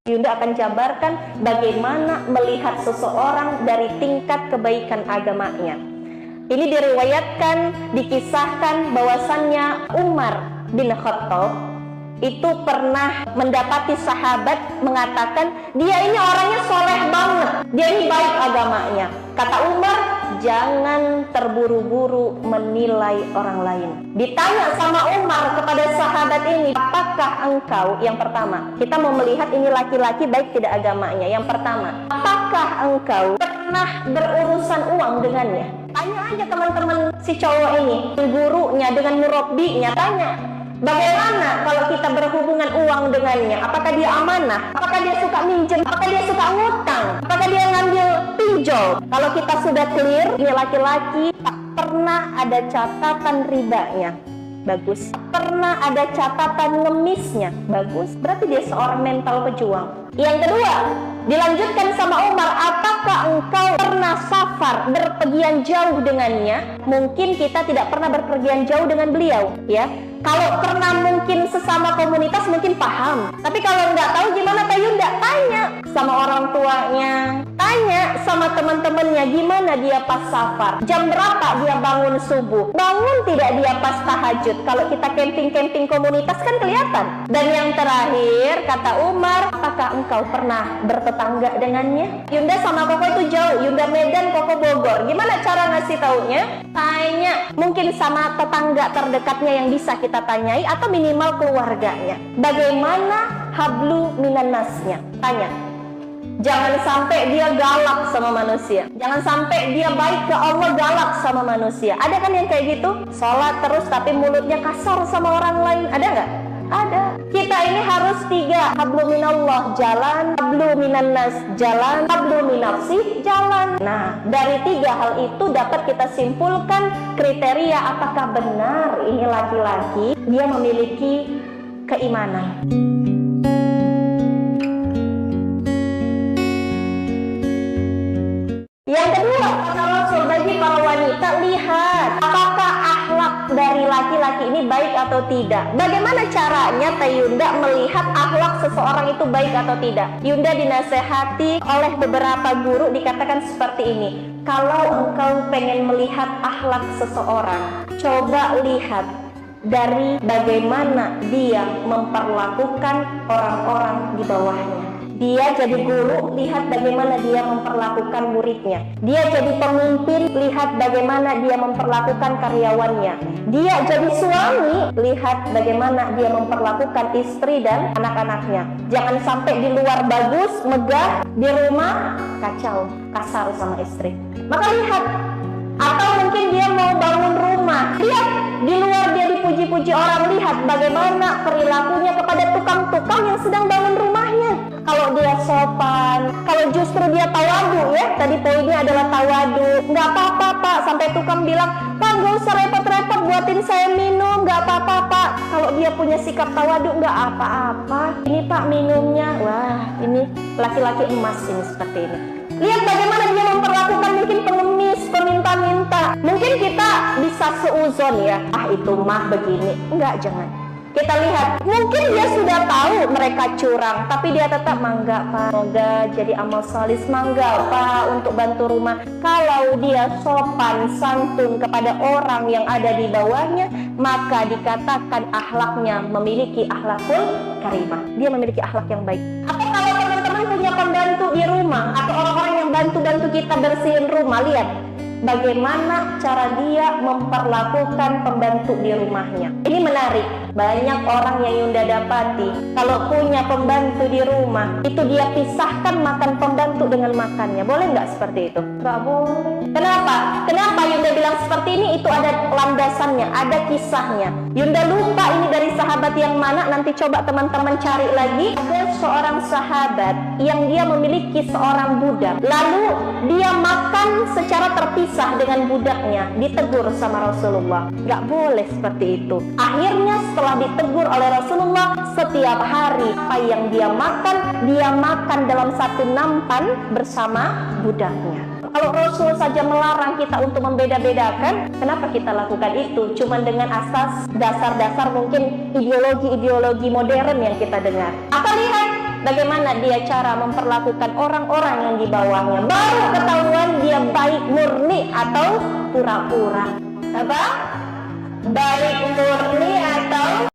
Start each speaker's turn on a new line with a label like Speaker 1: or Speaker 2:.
Speaker 1: Yunda akan jabarkan bagaimana melihat seseorang dari tingkat kebaikan agamanya. Ini diriwayatkan, dikisahkan bahwasannya Umar bin Khattab itu pernah mendapati sahabat mengatakan, dia ini orangnya soleh banget, dia ini baik agamanya. Kata Umar, jangan terburu-buru menilai orang lain. Ditanya sama Umar kepada sahabat ini, apakah engkau, yang pertama, kita mau melihat ini laki-laki baik tidak agamanya. Yang pertama, apakah engkau pernah berurusan uang dengannya? Tanya aja teman-teman si cowok ini, gurunya dengan murabbinya, tanya. Bagaimana kalau kita berhubungan uang dengannya? Apakah dia amanah? Apakah dia suka minjem? Apakah dia suka ngutang? Apakah dia ngambil pinjol? Kalau kita sudah clear, ini laki-laki tak pernah ada catatan ribanya. Bagus. Pernah ada catatan ngemisnya. Bagus. Berarti dia seorang mental pejuang. Yang kedua, dilanjutkan sama Umar, apakah engkau pernah safar, berpergian jauh dengannya? Mungkin kita tidak pernah berpergian jauh dengan beliau, ya. Kalau pernah mungkin sesama komunitas mungkin paham. Tapi kalau nggak tahu gimana Kak Yunda? Tanya sama orang tuanya, tanya sama teman-temannya gimana dia pas safar, jam berapa dia bangun subuh, bangun tidak dia pas tahajud. Kalau kita camping-camping komunitas kan kelihatan. Dan yang terakhir kata Umar, apakah engkau pernah bertetangga dengannya? Yunda sama Koko itu jauh, Yunda Medan, Koko Bogor. Gimana cara ngasih taunya? Tanya, mungkin sama tetangga terdekatnya yang bisa kita tanyai atau minimal keluarganya. Bagaimana hablu minan nasnya? Tanya. Jangan sampai dia galak sama manusia. Jangan sampai dia baik ke Allah, galak sama manusia. Ada kan yang kayak gitu? Sholat terus tapi mulutnya kasar sama orang lain. Ada nggak? Ada. Kita ini harus 3. Hablu minallah, jalan. Hablu minan nas, jalan. Hablu minafsi, jalan. Nah, dari 3 hal itu dapat kita simpulkan kriteria apakah benar ini laki-laki dia memiliki keimanan. Yang kedua, kata Rasul, bagi para wanita, lihat apakah akhlak dari laki-laki ini baik atau tidak. Bagaimana caranya Teh Yunda melihat akhlak seseorang itu baik atau tidak? Yunda dinasehati oleh beberapa guru dikatakan seperti ini. Kalau engkau pengen melihat akhlak seseorang, coba lihat dari bagaimana dia memperlakukan orang-orang di bawahnya. Dia jadi guru, lihat bagaimana dia memperlakukan muridnya. Dia jadi pemimpin, lihat bagaimana dia memperlakukan karyawannya. Dia jadi suami, lihat bagaimana dia memperlakukan istri dan anak-anaknya. Jangan sampai di luar bagus, megah, di rumah kacau, kasar sama istri. Maka lihat, atau mungkin dia mau bangun rumah, lihat di luar dia dipuji-puji orang, lihat bagaimana perilakunya kepada tukang-tukang yang sedang bangun rumahnya. Kalau dia sopan, kalau justru dia tawadu, ya, tadi poinnya adalah tawadu, nggak apa-apa Pak, sampai tukang bilang, Pak nggak usah repot-repot buatin saya minum, nggak apa-apa Pak. Kalau dia punya sikap tawadu, nggak apa-apa, ini Pak minumnya, wah ini laki-laki emas ini seperti ini. Lihat bagaimana dia memperlakukan mungkin pengemis, peminta-minta. Mungkin kita bisa seuzon ya, itu mah begini. Enggak, jangan. Kita lihat, mungkin dia sudah tahu mereka curang, tapi dia tetap mangga Pak, semoga jadi amal salih, mangga Pak untuk bantu rumah. Kalau dia sopan, santun kepada orang yang ada di bawahnya, maka dikatakan akhlaknya memiliki akhlakul karimah. Dia memiliki akhlak yang baik. Atau kalau teman-teman punya pembantu di rumah, atau orang-orang yang bantu-bantu kita bersihin rumah, lihat bagaimana cara dia memperlakukan pembantu di rumahnya. Ini menarik. Banyak orang yang Yunda dapati, kalau punya pembantu di rumah, itu dia pisahkan makan pembantu dengan makannya. Boleh nggak seperti itu? Nggak boleh. Kenapa? Kenapa Yunda bilang seperti ini? Itu ada landasannya, ada kisahnya. Yunda lupa ini dari sahabat yang mana, nanti coba teman-teman cari lagi. Ada seorang sahabat yang dia memiliki seorang budak. Lalu dia makan secara terpisah dengan budaknya. Ditegur sama Rasulullah. Nggak boleh seperti itu. Akhirnya setelah ditegur oleh Rasulullah, setiap hari apa yang dia makan dalam satu nampan bersama budaknya. Kalau Rasul saja melarang kita untuk membeda-bedakan, kenapa kita lakukan itu? Cuma dengan asas dasar-dasar mungkin ideologi-ideologi modern yang kita dengar. Apa lihat? bagaimana dia cara memperlakukan orang-orang yang di bawahnya. Baru ketahuan dia baik murni atau pura-pura. Apa? Baik murni